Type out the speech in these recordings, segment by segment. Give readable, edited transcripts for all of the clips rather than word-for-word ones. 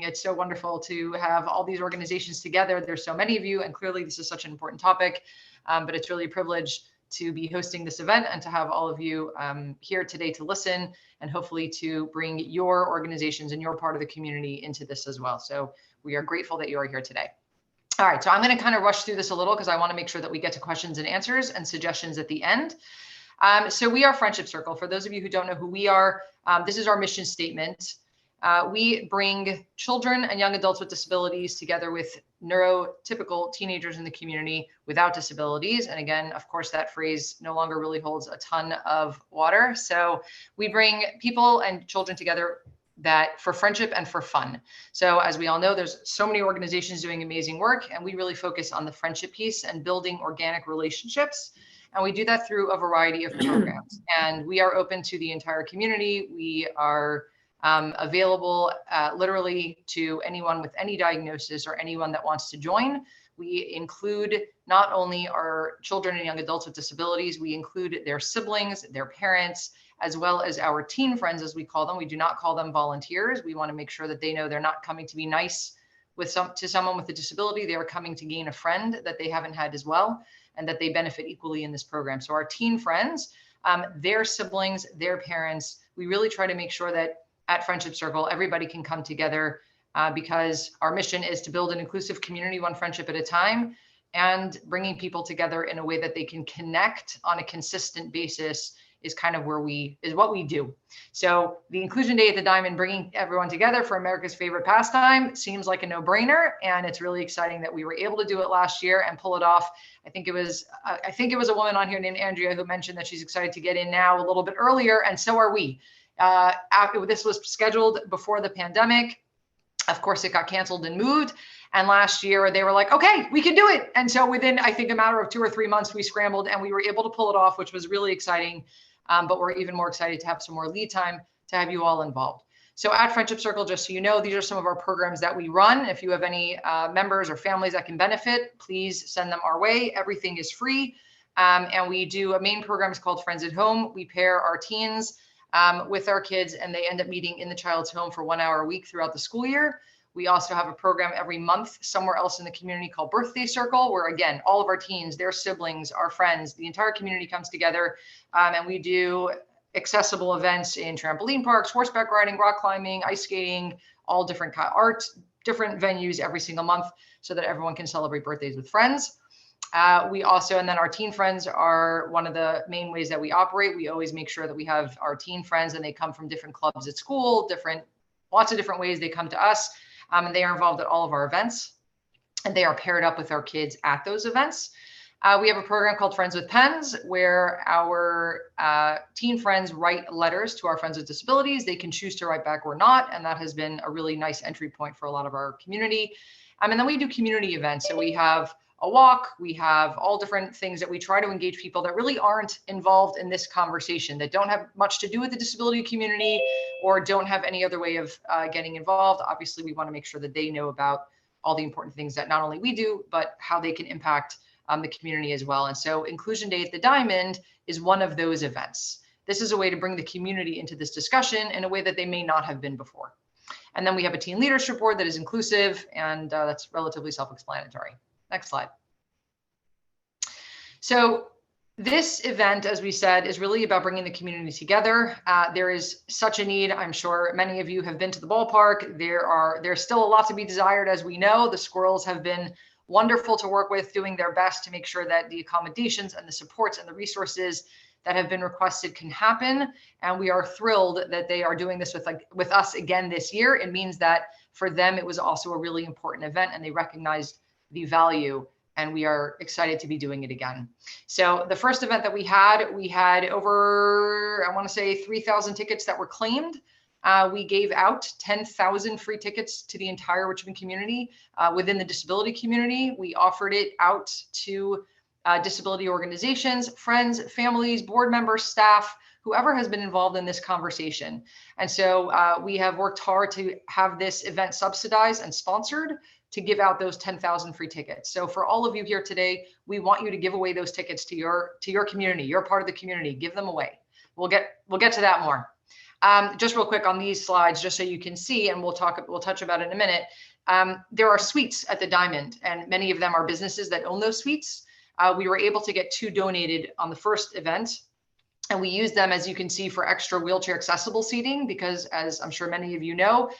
It's so wonderful to have all these organizations together. There's so many of you, and clearly this is such an important topic, but it's really a privilege to be hosting this event and to have all of you here today to listen and hopefully to bring your organizations and your part of the community into this as well. So we are grateful that you are here today. All right, so I'm going to kind of rush through this a little because I want to make sure that we get to questions and answers and suggestions at the end. So we are Friendship Circle. For those of you who don't know who we are, this is our mission statement. We bring children and young adults with disabilities together with neurotypical teenagers in the community without disabilities. And again, of course, that phrase no longer really holds a ton of water. So we bring people and children together that for friendship and for fun. So as we all know, there's so many organizations doing amazing work, and we really focus on the friendship piece and building organic relationships. And we do that through a variety of programs. And we are open to the entire community. We are available literally to anyone with any diagnosis or anyone that wants to join. We include not only our children and young adults with disabilities, we include their siblings, their parents, as well as our teen friends, as we call them. We do not call them volunteers. We want to make sure that they know they're not coming to be nice to someone with a disability. They are coming to gain a friend that they haven't had as well, and that they benefit equally in this program. So our teen friends, their siblings, their parents, we really try to make sure that at Friendship Circle, everybody can come together because our mission is to build an inclusive community, one friendship at a time, and bringing people together in a way that they can connect on a consistent basis is kind of what we do. So the Inclusion Day at the Diamond, bringing everyone together for America's favorite pastime, seems like a no-brainer, and it's really exciting that we were able to do it last year and pull it off. I think it was a woman on here named Andrea who mentioned that she's excited to get in now a little bit earlier, and so are we. This was scheduled before the pandemic. Of course, it got canceled and moved. And last year they were like, okay, we can do it. And so within, I think, a matter of 2 or 3 months, we scrambled and we were able to pull it off, which was really exciting. But we're even more excited to have some more lead time to have you all involved. So at Friendship Circle, just so you know, these are some of our programs that we run. If you have any members or families that can benefit, please send them our way. Everything is free. And we do a main program called Friends at Home. We pair our teens with our kids, and they end up meeting in the child's home for 1 hour a week throughout the school year. We also have a program every month somewhere else in the community called Birthday Circle, where again, all of our teens, their siblings, our friends, the entire community comes together, and we do accessible events in trampoline parks, horseback riding, rock climbing, ice skating, all different kind of art, different venues every single month so that everyone can celebrate birthdays with friends. We also, and then our teen friends are one of the main ways that we operate. We always make sure that we have our teen friends, and they come from different clubs at school, lots of different ways they come to us, and they are involved at all of our events, and they are paired up with our kids at those events. We have a program called Friends with Pens, where our teen friends write letters to our friends with disabilities. They can choose to write back or not, and that has been a really nice entry point for a lot of our community. And then we do community events. So we have a walk, we have all different things that we try to engage people that really aren't involved in this conversation, that don't have much to do with the disability community or don't have any other way of getting involved. Obviously, we want to make sure that they know about all the important things that not only we do, but how they can impact the community as well. And so Inclusion Day at the Diamond is one of those events. This is a way to bring the community into this discussion in a way that they may not have been before. And then we have a teen leadership board that is inclusive, and that's relatively self-explanatory. Next slide. So this event, as we said, is really about bringing the community together. There is such a need. I'm sure many of you have been to the ballpark. There's still a lot to be desired, as we know. The squirrels have been wonderful to work with, doing their best to make sure that the accommodations and the supports and the resources that have been requested can happen. And we are thrilled that they are doing this with us again this year. It means that for them, it was also a really important event, and they recognized the value, and we are excited to be doing it again. So the first event that we had over, I want to say 3,000 tickets that were claimed. We gave out 10,000 free tickets to the entire Richmond community within the disability community. We offered it out to disability organizations, friends, families, board members, staff, whoever has been involved in this conversation. And so we have worked hard to have this event subsidized and sponsored to give out those 10,000 free tickets. So for all of you here today, we want you to give away those tickets to your community, your part of the community. Give them away. We'll get to that more. Just real quick on these slides, just so you can see, and we'll touch about it in a minute. There are suites at the Diamond, and many of them are businesses that own those suites. We were able to get 2 donated on the first event, and we used them, as you can see, for extra wheelchair accessible seating, because as I'm sure many of you know,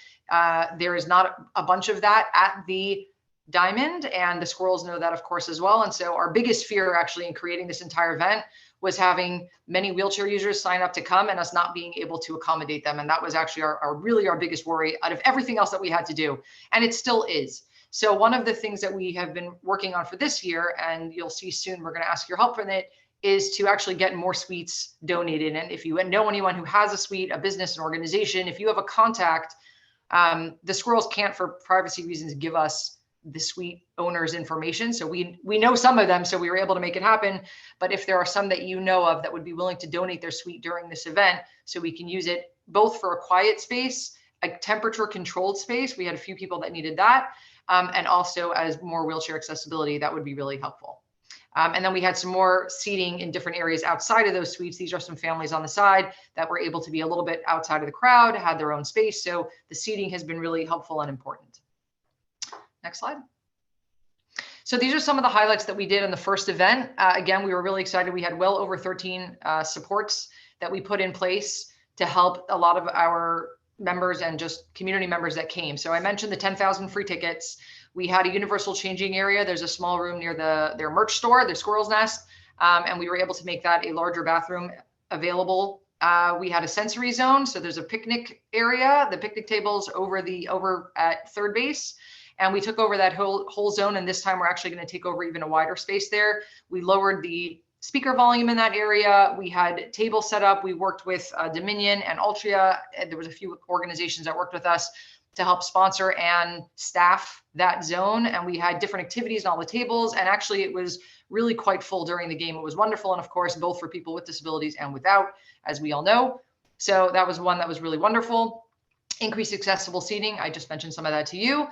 there is not a bunch of that at the Diamond, and the squirrels know that, of course, as well. And so our biggest fear actually in creating this entire event was having many wheelchair users sign up to come and us not being able to accommodate them. And that was actually our biggest worry out of everything else that we had to do. And it still is. So one of the things that we have been working on for this year, and you'll see soon, we're going to ask your help from it, is to actually get more suites donated. And if you know anyone who has a suite, a business, an organization, if you have a contact, the squirrels can't, for privacy reasons, give us the suite owners' information. So we know some of them, so we were able to make it happen. But if there are some that you know of that would be willing to donate their suite during this event, so we can use it both for a quiet space, a temperature controlled space, we had a few people that needed that, and also as more wheelchair accessibility, that would be really helpful. And then we had some more seating in different areas outside of those suites. These are some families on the side that were able to be a little bit outside of the crowd, had their own space. So the seating has been really helpful and important. Next slide. So these are some of the highlights that we did in the first event. Again, we were really excited. We had well over 13 supports that we put in place to help a lot of our members and just community members that came. So I mentioned the 10,000 free tickets. We had a universal changing area. There's a small room near their merch store, the Squirrel's Nest, and we were able to make that a larger bathroom available. We had a sensory zone. So there's a picnic area, the picnic tables over at third base. And we took over that whole zone. And this time we're actually going to take over even a wider space there. We lowered the speaker volume in that area. We had tables set up. We worked with Dominion and Altria. There was a few organizations that worked with us to help sponsor and staff that zone. And we had different activities on all the tables. And actually it was really quite full during the game. It was wonderful. And of course, both for people with disabilities and without, as we all know. So that was one that was really wonderful. Increased accessible seating. I just mentioned some of that to you.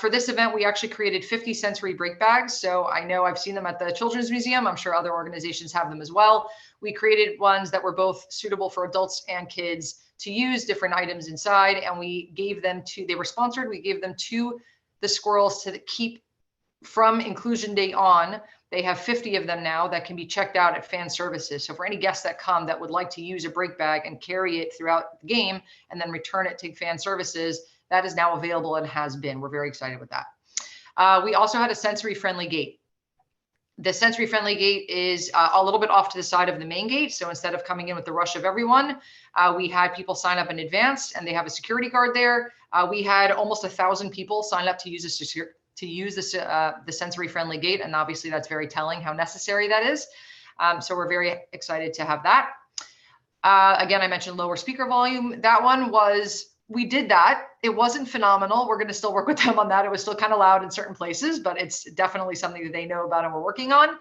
For this event, we actually created 50 sensory break bags. So I know I've seen them at the Children's Museum. I'm sure other organizations have them as well. We created ones that were both suitable for adults and kids to use different items inside. And we gave them they were sponsored. We gave them to the squirrels to keep from Inclusion Day on. They have 50 of them now that can be checked out at fan services. So for any guests that come that would like to use a break bag and carry it throughout the game and then return it to fan services, that is now available and has been. We're very excited with that. We also had a sensory friendly gate. The sensory friendly gate is a little bit off to the side of the main gate. So instead of coming in with the rush of everyone, we had people sign up in advance and they have a security guard there. We had almost 1,000 people sign up to use the sensory friendly gate. And obviously that's very telling how necessary that is. So we're very excited to have that. Again, I mentioned lower speaker volume. We did that. It wasn't phenomenal. We're going to still work with them on that. It was still kind of loud in certain places, but it's definitely something that they know about and we're working on.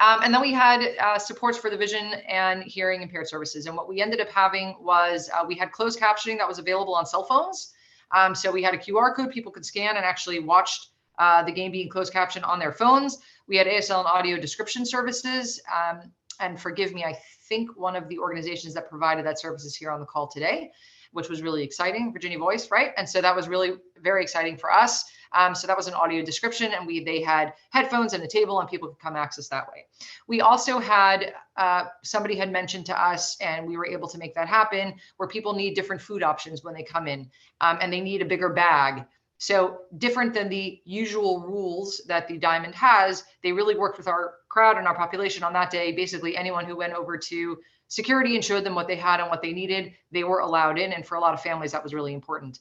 And then we had supports for the vision and hearing impaired services. And what we ended up having was we had closed captioning that was available on cell phones. So we had a QR code people could scan and actually watch the game being closed captioned on their phones. We had ASL and audio description services. And forgive me, I think one of the organizations that provided that service is here on the call today, which was really exciting, Virginia Voice, right? And so that was really very exciting for us. So that was an audio description, and they had headphones and a table, and people could come access that way. We also had, somebody had mentioned to us, and we were able to make that happen, where people need different food options when they come in, and they need a bigger bag. So different than the usual rules that the Diamond has, they really worked with our crowd and our population on that day. Basically, anyone who went over to security and showed them what they had and what they needed, they were allowed in. And for a lot of families, that was really important.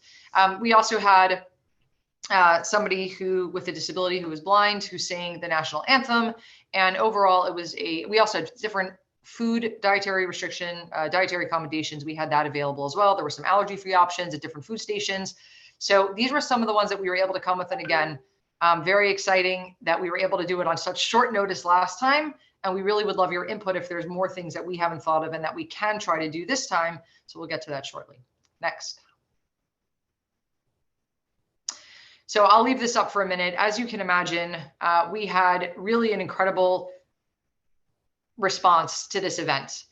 We also had somebody with a disability who was blind, who sang the national anthem. And overall, we also had different food dietary dietary accommodations. We had that available as well. There were some allergy-free options at different food stations. So these were some of the ones that we were able to come with. And again, very exciting that we were able to do it on such short notice last time. And we really would love your input if there's more things that we haven't thought of and that we can try to do this time. So we'll get to that shortly. Next. So I'll leave this up for a minute. As you can imagine, we had really an incredible response to this event.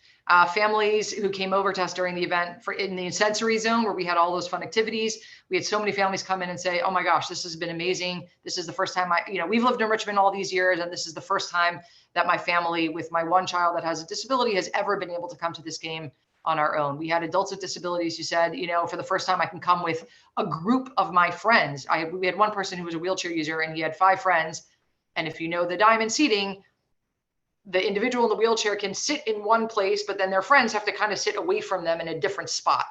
Families who came over to us during the event in the sensory zone where we had all those fun activities. We had so many families come in and say, oh my gosh, this has been amazing. This is the first time we've lived in Richmond all these years, and this is the first time that my family with my one child that has a disability has ever been able to come to this game on our own. We had adults with disabilities who said, for the first time I can come with a group of my friends. We had one person who was a wheelchair user and he had 5 friends. And if you know the diamond seating, the individual in the wheelchair can sit in one place, but then their friends have to kind of sit away from them in a different spot.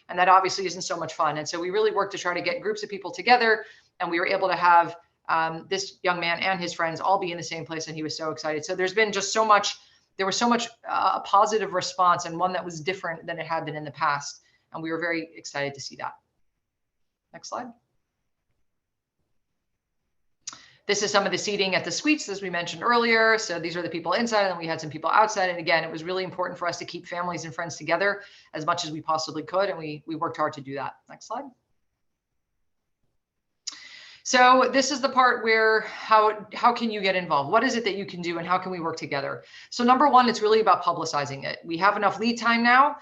And that obviously isn't so much fun. And so we really worked to try to get groups of people together, and we were able to have this young man and his friends all be in the same place, and he was so excited. So there's been just so much, there was so much positive response, and one that was different than it had been in the past. And we were very excited to see that. Next slide. This is some of the seating at the suites, as we mentioned earlier. So these are the people inside, and we had some people outside. And again, it was really important for us to keep families and friends together as much as we possibly could. And we worked hard to do that. Next slide. So this is the part where how can you get involved? What is it that you can do, and how can we work together? So number one, it's really about publicizing it. We have enough lead time now.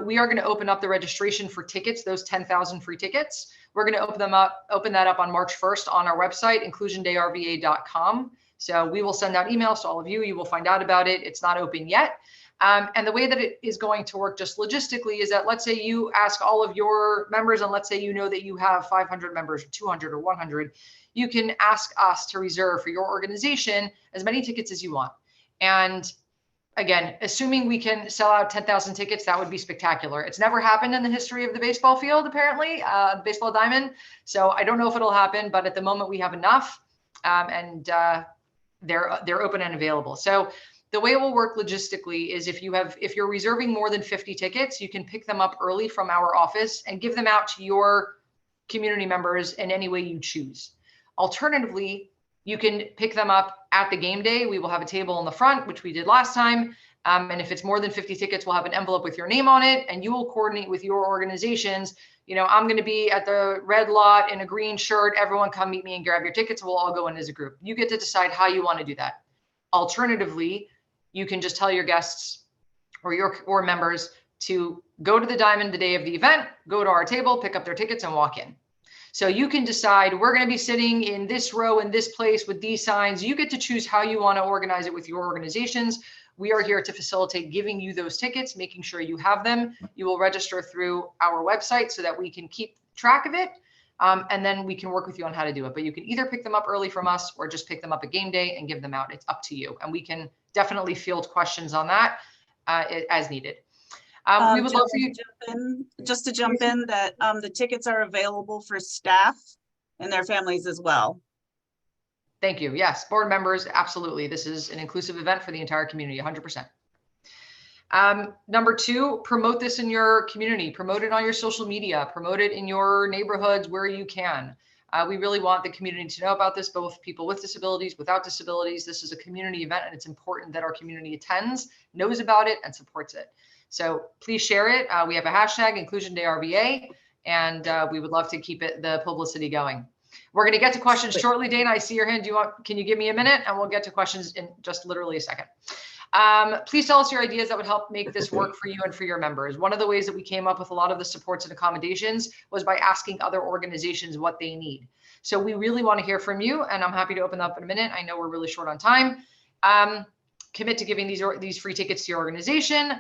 We are going to open up the registration for tickets, those 10,000 free tickets. We're going to open that up on March 1st on our website, inclusiondayRVA.com. So we will send out emails to all of you. You will find out about it. It's not open yet. And the way that it is going to work just logistically is that, let's say you ask all of your members, and let's say you know that you have 500 members or 200 or 100, you can ask us to reserve for your organization as many tickets as you want. And again, assuming we can sell out 10,000 tickets, that would be spectacular. It's never happened in the history of the baseball field, apparently, the baseball diamond. So I don't know if it'll happen, but at the moment we have enough, and they're open and available. So the way it will work logistically is if you're reserving more than 50 tickets, you can pick them up early from our office and give them out to your community members in any way you choose. Alternatively, you can pick them up at the game day. We will have a table in the front, which we did last time. And if it's more than 50 tickets, we'll have an envelope with your name on it, and you will coordinate with your organizations. I'm going to be at the red lot in a green shirt. Everyone come meet me and grab your tickets. We'll all go in as a group. You get to decide how you want to do that. Alternatively, you can just tell your guests or members to go to the diamond the day of the event, go to our table, pick up their tickets, and walk in. So you can decide, we're going to be sitting in this row in this place with these signs. You get to choose how you want to organize it with your organizations. We are here to facilitate giving you those tickets, making sure you have them. You will register through our website so that we can keep track of it. And then we can work with you on how to do it. But you can either pick them up early from us or just pick them up at game day and give them out. It's up to you. And we can definitely field questions on that as needed. We would love for you to jump in that the tickets are available for staff and their families as well. Thank you. Yes, board members, absolutely. This is an inclusive event for the entire community, 100%. Number two, promote this in your community, promote it on your social media, promote it in your neighborhoods where you can. We really want the community to know about this, both people with disabilities, without disabilities. This is a community event, and it's important that our community attends, knows about it, and supports it. So please share it. We have a hashtag, InclusionDayRVA, and we would love to keep the publicity going. We're going to get to questions shortly. Dana, I see your hand. Can you give me a minute? And we'll get to questions in just literally a second. Please tell us your ideas that would help make this work for you and for your members. One of the ways that we came up with a lot of the supports and accommodations was by asking other organizations what they need. So we really want to hear from you, and I'm happy to open up in a minute. I know we're really short on time. Commit to giving these free tickets to your organization.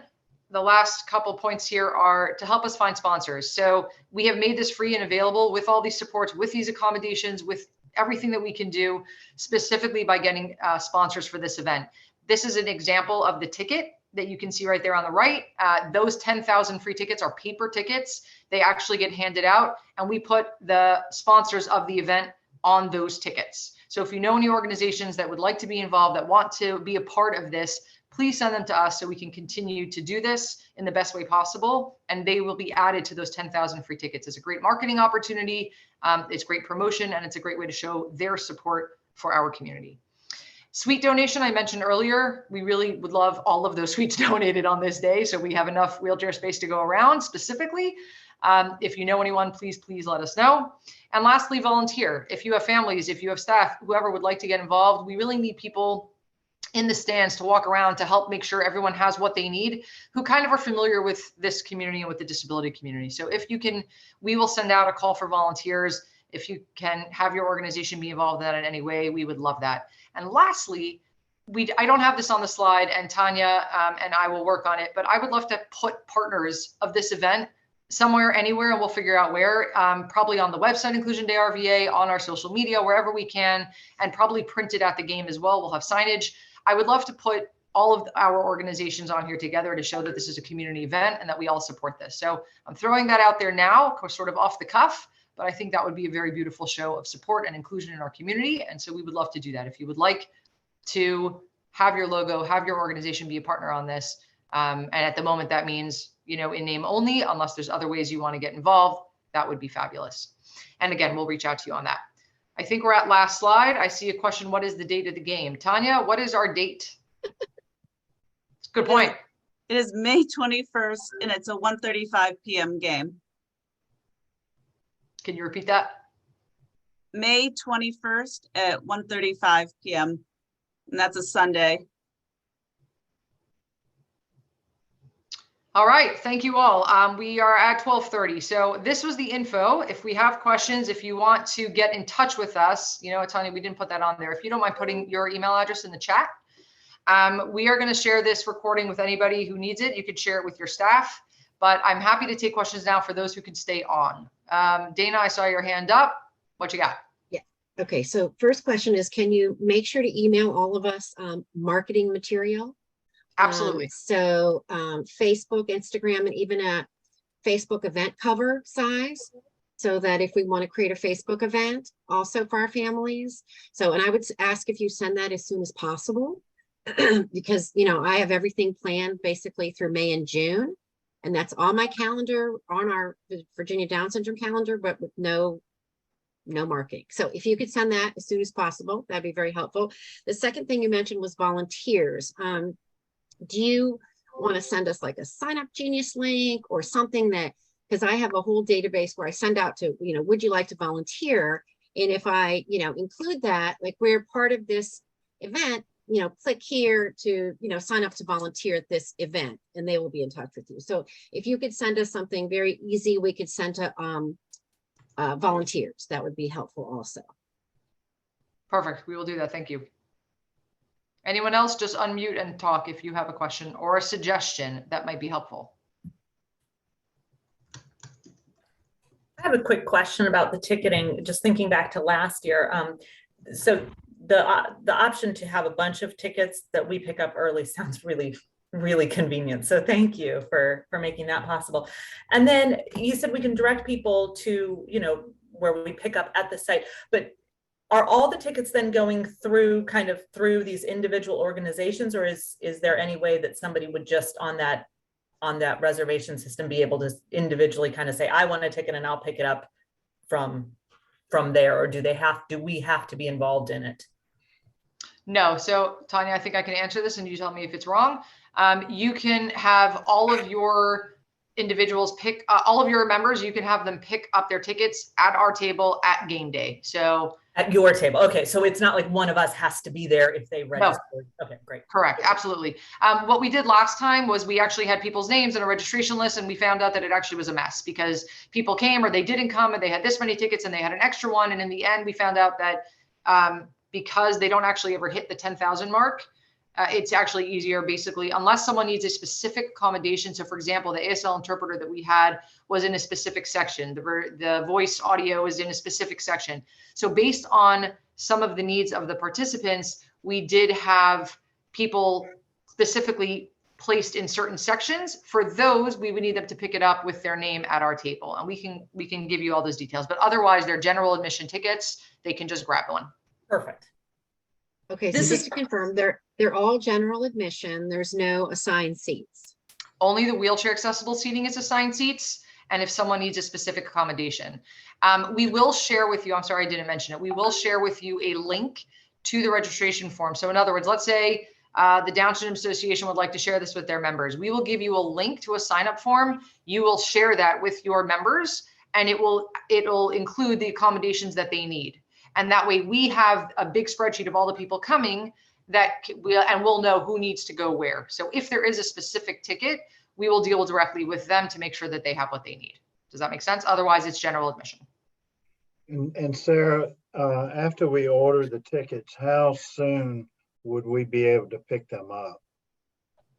The last couple points here are to help us find sponsors. So we have made this free and available with all these supports, with these accommodations, with everything that we can do, specifically by getting sponsors for this event. This is an example of the ticket that you can see right there on the right. Those 10,000 free tickets are paper tickets. They actually get handed out, and we put the sponsors of the event on those tickets. So if you know any organizations that would like to be involved, that want to be a part of this, please send them to us so we can continue to do this in the best way possible. And they will be added to those 10,000 free tickets. It's a great marketing opportunity. It's great promotion, and it's a great way to show their support for our community. Suite donation, I mentioned earlier, we really would love all of those suites donated on this day, so we have enough wheelchair space to go around specifically. If you know anyone, please let us know. And lastly, volunteer. If you have families, if you have staff, whoever would like to get involved, we really need people in the stands to walk around to help make sure everyone has what they need, who kind of are familiar with this community and with the disability community. So if you can, we will send out a call for volunteers. If you can have your organization be involved in that in any way, we would love that. And lastly, I don't have this on the slide, and Tanya and I will work on it, but I would love to put partners of this event somewhere, anywhere, and we'll figure out where, probably on the website, Inclusion Day RVA, on our social media, wherever we can, and probably print it at the game as well. We'll have signage. I would love to put all of our organizations on here together to show that this is a community event and that we all support this. So I'm throwing that out there now, sort of off the cuff, but I think that would be a very beautiful show of support and inclusion in our community. And so we would love to do that. If you would like to have your logo, have your organization be a partner on this. And at the moment, that means, you know, in name only, unless there's other ways you want to get involved, that would be fabulous. And again, we'll reach out to you on that. I think we're at last slide. I see a question. What is the date of the game? Tanya, what is our date? Good point. It is May 21st, and it's a 1:35 p.m. game. Can you repeat that? May 21st at 1:35 p.m. And that's a Sunday. All right, thank you all. We are at 12:30. So this was the info. If we have questions, if you want to get in touch with us, you know, Tanya, we didn't put that on there. If you don't mind putting your email address in the chat, we are going to share this recording with anybody who needs it. You could share it with your staff, but I'm happy to take questions now for those who can stay on. Dana, I saw your hand up. What you got? Yeah. Okay. So first question is, can you make sure to email all of us marketing material? Absolutely. Facebook, Instagram, and even a Facebook event cover size, so that if we want to create a Facebook event also for our families. So, and I would ask if you send that as soon as possible, because, you know, I have everything planned basically through May and June, and that's on my calendar, on our Virginia Down Syndrome calendar, but with no marketing. So if you could send that as soon as possible, that'd be very helpful. The second thing you mentioned was volunteers. Do you want to send us like a Sign Up Genius link or something that, because I have a whole database where I send out to, you know, would you like to volunteer? And if I, you know, include that, like, we're part of this event, you know, click here to, you know, sign up to volunteer at this event, and they will be in touch with you. So if you could send us something very easy, we could send to volunteers. That would be helpful also. Perfect. We will do that. Thank you. Anyone else, just unmute and talk if you have a question or a suggestion that might be helpful. I have a quick question about the ticketing, just thinking back to last year. So the option to have a bunch of tickets that we pick up early sounds really, really convenient. So thank you for making that possible. And then you said we can direct people to, you know, where we pick up at the site, but are all the tickets then going through kind of through these individual organizations, or is there any way that somebody would just on that reservation system be able to individually kind of say, I want a ticket and I'll pick it up from there, or do we have to be involved in it? No. So Tanya, I think I can answer this and you tell me if it's wrong. You can have all of your individuals pick, all of your members, you can have them pick up their tickets at our table at game day. So at your table. Okay. So it's not like one of us has to be there if they register. No. Okay, great. Correct. Absolutely. What we did last time was we actually had people's names in a registration list, and we found out that it actually was a mess because people came or they didn't come and they had this many tickets and they had an extra one. And in the end, we found out that because they don't actually ever hit the 10,000 mark, it's actually easier basically, unless someone needs a specific accommodation. So for example, the ASL interpreter that we had was in a specific section. The voice audio is in a specific section. So based on some of the needs of the participants, we did have people specifically placed in certain sections. For those, we would need them to pick it up with their name at our table. And we can give you all those details, but otherwise they're general admission tickets. They can just grab one. Perfect. Okay, so just to confirm, they're all general admission. There's no assigned seats. Only the wheelchair accessible seating is assigned seats. And if someone needs a specific accommodation, we will share with you, I'm sorry, I didn't mention it. We will share with you a link to the registration form. So in other words, let's say the Down Syndrome Association would like to share this with their members. We will give you a link to a sign-up form. You will share that with your members, and it'll include the accommodations that they need. And that way we have a big spreadsheet of all the people coming, we'll know who needs to go where. So if there is a specific ticket, we will deal directly with them to make sure that they have what they need. Does that make sense? Otherwise, it's general admission. And Sarah, after we order the tickets, how soon would we be able to pick them up?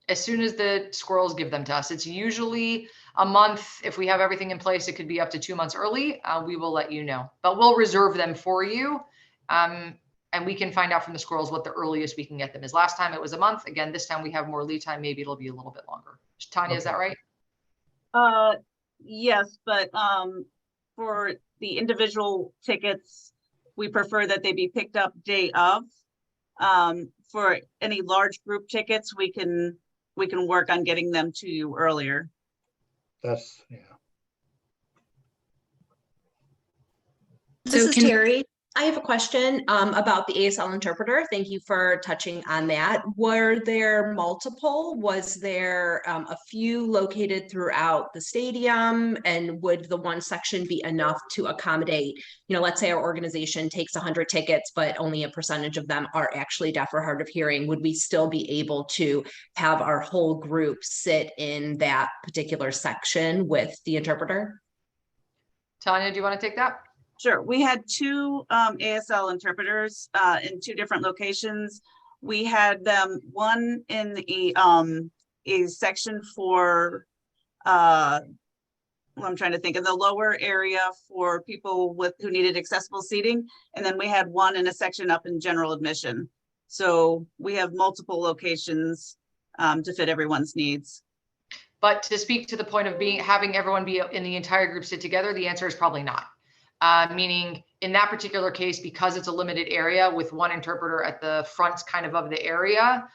As soon as the squirrels give them to us. It's usually a month. If we have everything in place, it could be up to 2 months early. We will let you know, but we'll reserve them for you. And we can find out from the squirrels what the earliest we can get them is. Last time it was a month. Again, this time we have more lead time. Maybe it'll be a little bit longer. Tanya, is that right? Yes, but for the individual tickets, we prefer that they be picked up day of. For any large group tickets, we can work on getting them to you earlier. That's, yeah. This is Terry. I have a question about the ASL interpreter. Thank you for touching on that. Were there multiple? Was there a few located throughout the stadium? And would the one section be enough to accommodate, let's say our organization takes 100 tickets, but only a percentage of them are actually deaf or hard of hearing. Would we still be able to have our whole group sit in that particular section with the interpreter? Tanya, do you want to take that? Sure. We had two ASL interpreters in two different locations. We had them, one in a section for, I'm trying to think, in the lower area for people who needed accessible seating. And then we had one in a section up in general admission. So we have multiple locations to fit everyone's needs. But to speak to the point of having everyone be in the entire group sit together, the answer is probably not. Meaning in that particular case, because it's a limited area with one interpreter at the front kind of the area,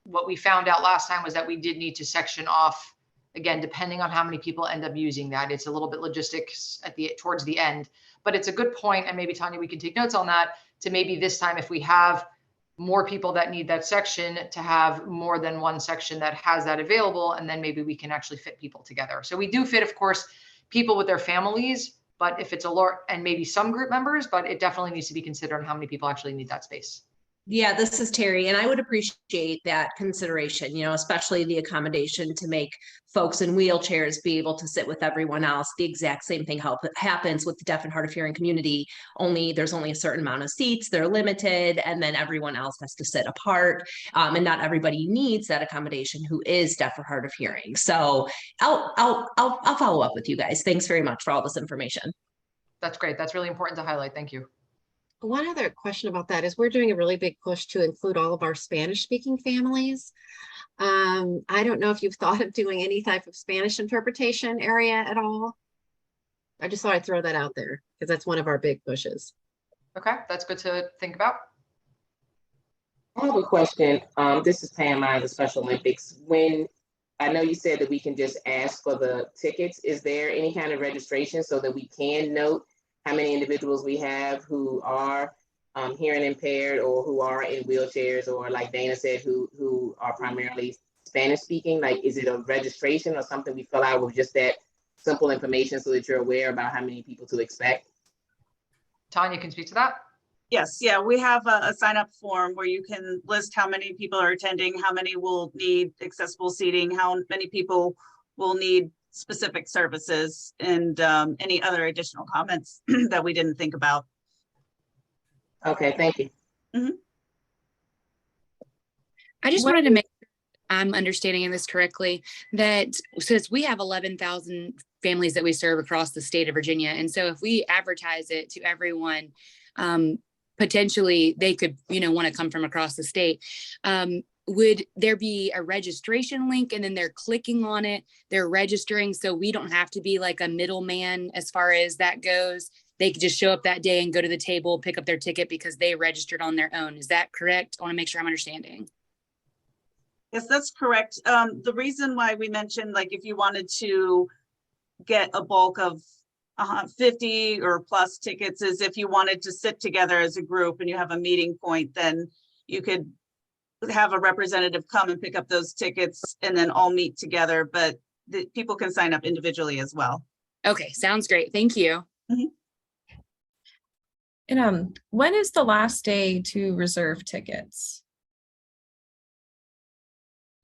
what we found out last time was that we did need to section off, again, depending on how many people end up using that. It's a little bit logistics towards the end, but it's a good point. And maybe Tanya, we can take notes on that to maybe this time, if we have more people that need that section, to have more than one section that has that available. And then maybe we can actually fit people together. So we do fit, of course, people with their families, but if it's a lot, and maybe some group members, but it definitely needs to be considered on how many people actually need that space. Yeah, this is Terry, and I would appreciate that consideration, especially the accommodation to make folks in wheelchairs be able to sit with everyone else. The exact same thing happens with the deaf and hard of hearing community, there's only a certain amount of seats, they're limited, and then everyone else has to sit apart. And not everybody needs that accommodation who is deaf or hard of hearing. So I'll follow up with you guys. Thanks very much for all this information. That's great. That's really important to highlight. Thank you. One other question about that is we're doing a really big push to include all of our Spanish speaking families. I don't know if you've thought of doing any type of Spanish interpretation area at all. I just thought I'd throw that out there because that's one of our big pushes. Okay, that's good to think about. I have a question. This is Pam Myers of Special Olympics. When I know you said that we can just ask for the tickets, is there any kind of registration so that we can note how many individuals we have who are hearing impaired or who are in wheelchairs, or like Dana said, who are primarily Spanish speaking? Like, is it a registration or something we fill out with just that simple information so that you're aware about how many people to expect? Tanya can speak to that. Yes, yeah, we have a sign up form where you can list how many people are attending, how many will need accessible seating, how many people will need specific services, and any other additional comments that we didn't think about. Okay, thank you. Mm-hmm. I just wanted to make sure I'm understanding this correctly, that since we have 11,000 families that we serve across the state of Virginia, and so if we advertise it to everyone, potentially they could, want to come from across the state. Would there be a registration link and then they're clicking on it, they're registering, so we don't have to be like a middleman as far as that goes? They could just show up that day and go to the table, pick up their ticket because they registered on their own. Is that correct? I want to make sure I'm understanding. Yes, that's correct. The reason why we mentioned, like, if you wanted to get a bulk of 50 or plus tickets, is if you wanted to sit together as a group and you have a meeting point, then you could have a representative come and pick up those tickets and then all meet together, but people can sign up individually as well. Okay, sounds great. Thank you. Mm-hmm. And when is the last day to reserve tickets?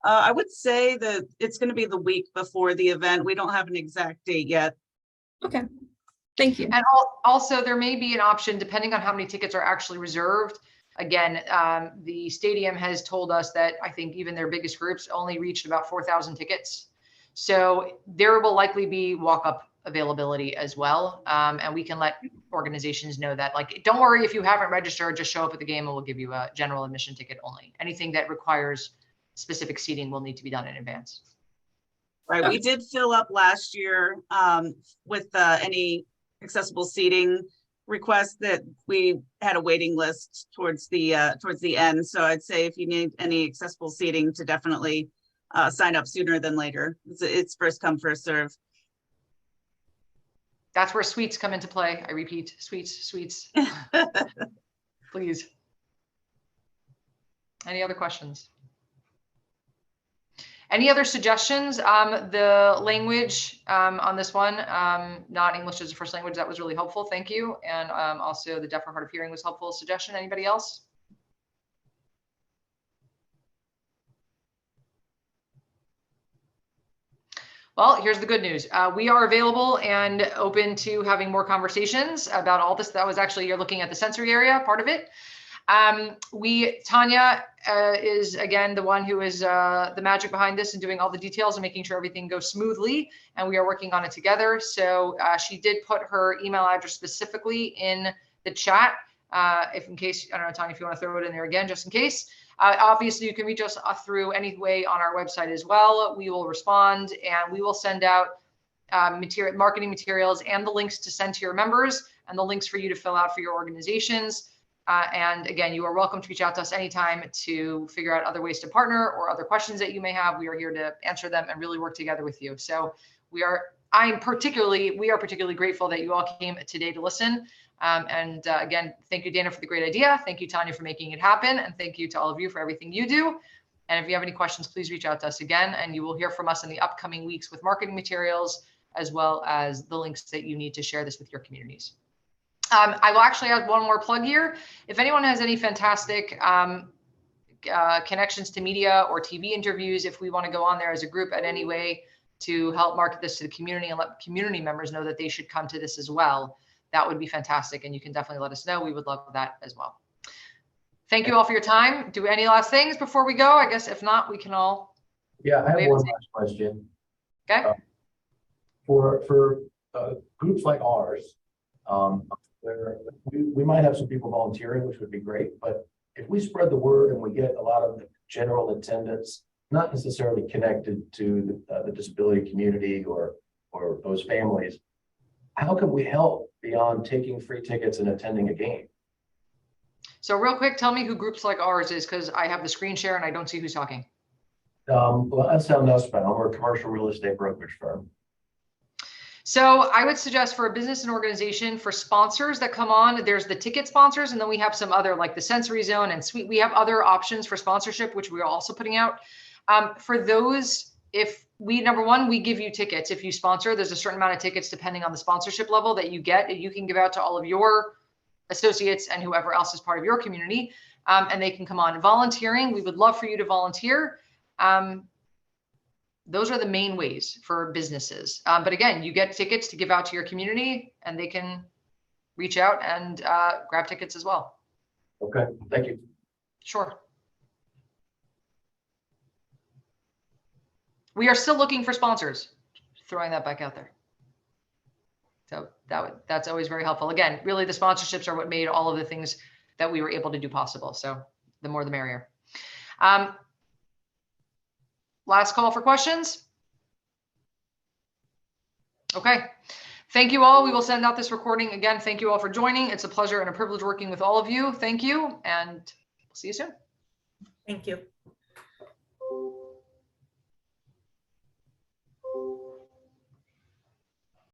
I would say that it's going to be the week before the event. We don't have an exact date yet. Okay, thank you. And also there may be an option depending on how many tickets are actually reserved. Again, the stadium has told us that I think even their biggest groups only reached about 4,000 tickets. So there will likely be walk-up availability as well. And we can let organizations know that, like, don't worry if you haven't registered, just show up at the game and we'll give you a general admission ticket only. Anything that requires specific seating will need to be done in advance. Right, we did fill up last year with any accessible seating requests that we had a waiting list towards the end. So I'd say if you need any accessible seating to definitely sign up sooner than later. It's first come, first serve. That's where suites come into play. I repeat, suites. Please. Any other questions? Any other suggestions? The language on this one, not English as a first language, that was really helpful. Thank you. And also the deaf or hard of hearing was helpful suggestion. Anybody else? Well, here's the good news. We are available and open to having more conversations about all this. That was actually, you're looking at the sensory area, part of it. Tanya is again the one who is the magic behind this and doing all the details and making sure everything goes smoothly, and we are working on it together. So she did put her email address specifically in the chat. If in case, I don't know, Tanya, if you want to throw it in there again, just in case. Obviously, you can reach us through any way on our website as well. We will respond and we will send out marketing materials and the links to send to your members and the links for you to fill out for your organizations. And again, you are welcome to reach out to us anytime to figure out other ways to partner or other questions that you may have. We are here to answer them and really work together with you. So we are particularly grateful that you all came today to listen. Again, thank you, Dana, for the great idea. Thank you, Tanya, for making it happen. And thank you to all of you for everything you do. And if you have any questions, please reach out to us again, and you will hear from us in the upcoming weeks with marketing materials, as well as the links that you need to share this with your communities. I will actually add one more plug here. If anyone has any fantastic connections to media or TV interviews, if we want to go on there as a group in any way to help market this to the community and let community members know that they should come to this as well, that would be fantastic. And you can definitely let us know. We would love that as well. Thank you all for your time. Do any last things before we go? I guess if not, we can all. Yeah, I have one last question. Okay. For groups like ours, where we might have some people volunteering, which would be great, but if we spread the word and we get a lot of general attendance, not necessarily connected to the disability community or those families, how can we help beyond taking free tickets and attending a game? So real quick, tell me who groups like ours is, because I have the screen share and I don't see who's talking. Well, that's how Nussbaum, we're a commercial real estate brokerage firm. So I would suggest for a business and organization, for sponsors that come on, there's the ticket sponsors, and then we have some other like the Sensory Zone and Suite. We have other options for sponsorship, which we are also putting out. For those, if we, number one, we give you tickets. If you sponsor, there's a certain amount of tickets depending on the sponsorship level that you get. You can give out to all of your associates and whoever else is part of your community, and they can come on. Volunteering, we would love for you to volunteer. Those are the main ways for businesses. But again, you get tickets to give out to your community, and they can reach out and grab tickets as well. Okay, thank you. Sure. We are still looking for sponsors, throwing that back out there. So that's always very helpful. Again, really the sponsorships are what made all of the things that we were able to do possible. So the more the merrier. Last call for questions. Okay. Thank you all. We will send out this recording. Again, thank you all for joining. It's a pleasure and a privilege working with all of you. Thank you, and we'll see you soon. Thank you.